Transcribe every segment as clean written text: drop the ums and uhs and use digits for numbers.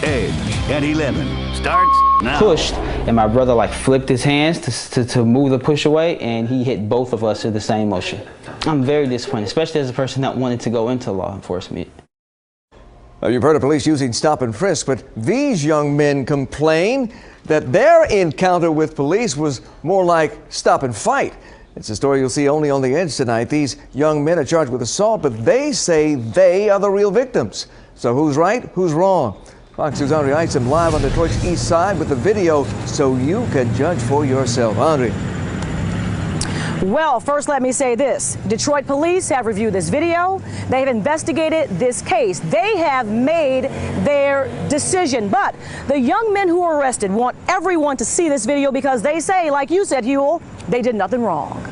Edge at 11 starts now. Pushed, and my brother like flipped his hands to move the push away, and he hit both of us in the same motion. I'm very disappointed, especially as a person that wanted to go into law enforcement. Well, you've heard of police using stop and frisk, but these young men complain that their encounter with police was more like stop and fight. It's a story you'll see only on The Edge tonight. These young men are charged with assault, but they say they are the real victims. So who's right? Who's wrong? Fox News' Andre Isom live on Detroit's east side with the video so you can judge for yourself. Andre. Well, first let me say this. Detroit police have reviewed this video. They have investigated this case. They have made their decision. But the young men who were arrested want everyone to see this video because they say, like you said, Huel, they did nothing wrong.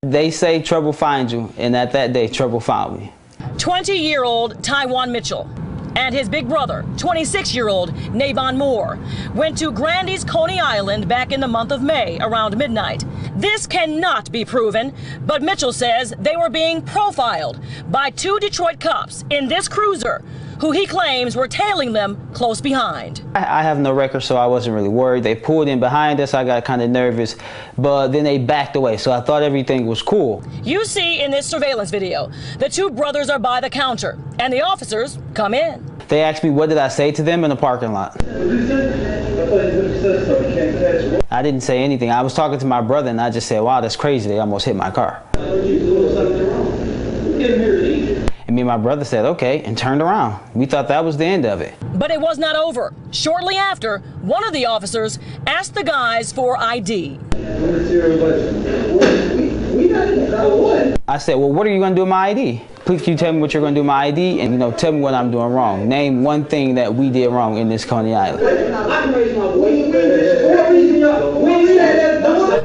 They say trouble finds you, and at that day, trouble found me. 20-year-old Tywan Mitchell and his big brother, 26-year-old Navon Moore, went to Grandy's Coney Island back in the month of May around midnight. This cannot be proven, but Mitchell says they were being profiled by two Detroit cops in this cruiser, who he claims were tailing them close behind. I have no record, so I wasn't really worried. They pulled in behind us. I got kind of nervous, but then they backed away, so I thought everything was cool. You see in this surveillance video, the two brothers are by the counter, and the officers come in. They asked me what did I say to them in the parking lot. I didn't say anything. I was talking to my brother, and I just said, wow, that's crazy. They almost hit my car. And me and my brother said, okay, and turned around. We thought that was the end of it. But it was not over. Shortly after, one of the officers asked the guys for ID. I said, well, what are you going to do with my ID? Please, can you tell me what you're going to do with my ID? And, tell me what I'm doing wrong. Name one thing that we did wrong in this Coney Island.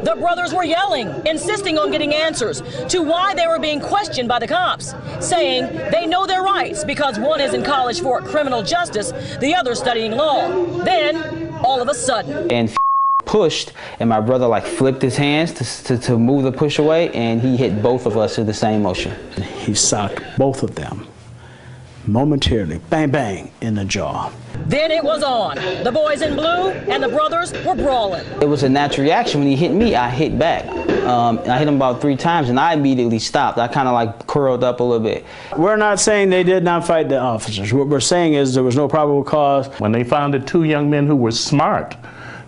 The brothers were yelling, insisting on getting answers to why they were being questioned by the cops, saying they know their rights because one is in college for criminal justice, the other studying law. Then, all of a sudden. And pushed, and my brother like flipped his hands to move the push away, and he hit both of us in the same motion. He socked both of them momentarily, bang, bang, in the jaw. Then it was on. The boys in blue and the brothers were brawling. It was a natural reaction. When he hit me, I hit back. I hit him about 3 times, and I immediately stopped. I kind of like curled up a little bit. We're not saying they did not fight the officers. What we're saying is there was no probable cause. When they found the two young men who were smart,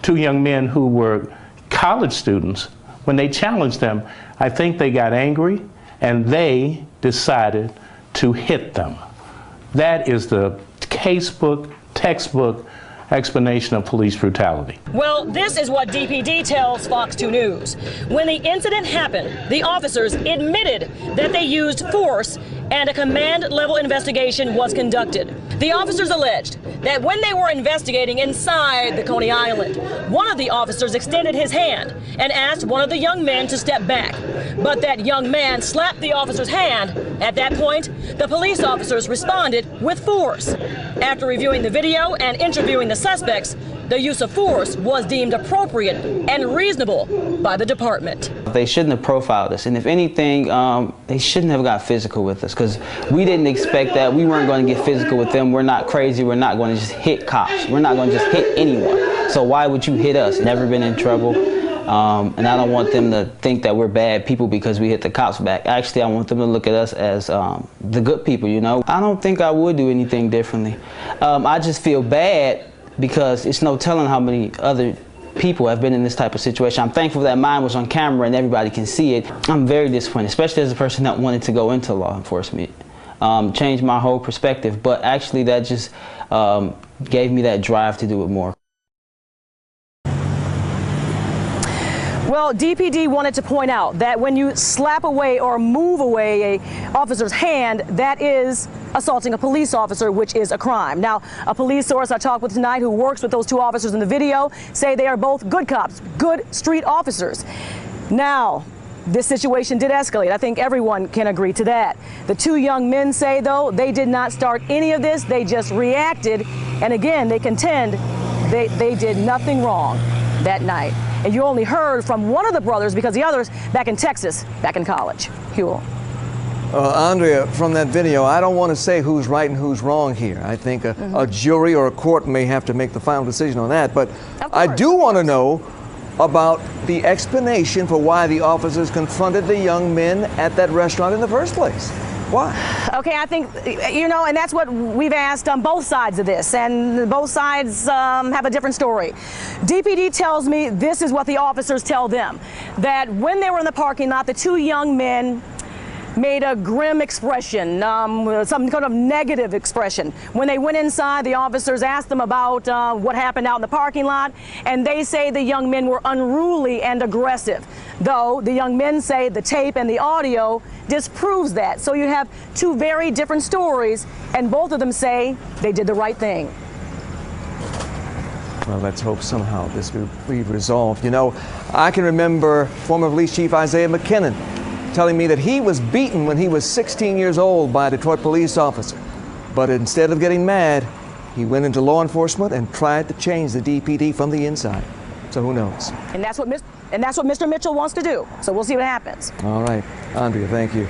two young men who were college students, when they challenged them, I think they got angry and they decided to hit them. That is the casebook, textbook explanation of police brutality. Well, this is what DPD tells Fox 2 News. When the incident happened, the officers admitted that they used force and a command-level investigation was conducted. The officers alleged that when they were investigating inside the Coney Island, one of the officers extended his hand and asked one of the young men to step back. But that young man slapped the officer's hand. At that point, the police officers responded with force. After reviewing the video and interviewing the suspects, the use of force was deemed appropriate and reasonable by the department. They shouldn't have profiled us, and if anything, they shouldn't have got physical with us, because we didn't expect that. We weren't going to get physical with them. We're not crazy. We're not going to just hit cops. We're not going to just hit anyone. So why would you hit us? Never been in trouble, and I don't want them to think that we're bad people because we hit the cops back. Actually, I want them to look at us as the good people, I don't think I would do anything differently. I just feel bad because it's no telling how many other people have been in this type of situation. I'm thankful that mine was on camera and everybody can see it. I'm very disappointed, especially as a person that wanted to go into law enforcement. Changed my whole perspective, but actually that just gave me that drive to do it more. Well, DPD wanted to point out that when you slap away or move away an officer's hand, that is assaulting a police officer, which is a crime. Now, a police source I talked with tonight who works with those two officers in the video say they are both good cops, good street officers. Now, this situation did escalate. I think everyone can agree to that. The two young men say, though, they did not start any of this. They just reacted. And again, they contend they did nothing wrong that night. And you only heard from one of the brothers because the other's back in Texas, back in college. Huel. Andrea, from that video, I don't want to say who's right and who's wrong here. I think a jury or a court may have to make the final decision on that. But I do want to know about the explanation for why the officers confronted the young men at that restaurant in the first place. Why? Okay, I think, and that's what we've asked on both sides of this, and both sides have a different story. DPD tells me this is what the officers tell them, that when they were in the parking lot, the two young men made a grim expression, some kind of negative expression. When they went inside, the officers asked them about what happened out in the parking lot, and they say the young men were unruly and aggressive. Though the young men say the tape and the audio disproves that. So you have two very different stories, and both of them say they did the right thing. Well, let's hope somehow this will be resolved. I can remember former Police Chief Isaiah McKinnon telling me that he was beaten when he was 16 years old by a Detroit police officer. But instead of getting mad, he went into law enforcement and tried to change the DPD from the inside. So who knows? And that's what Mr. Mitchell wants to do. So we'll see what happens. All right. Andrea, thank you.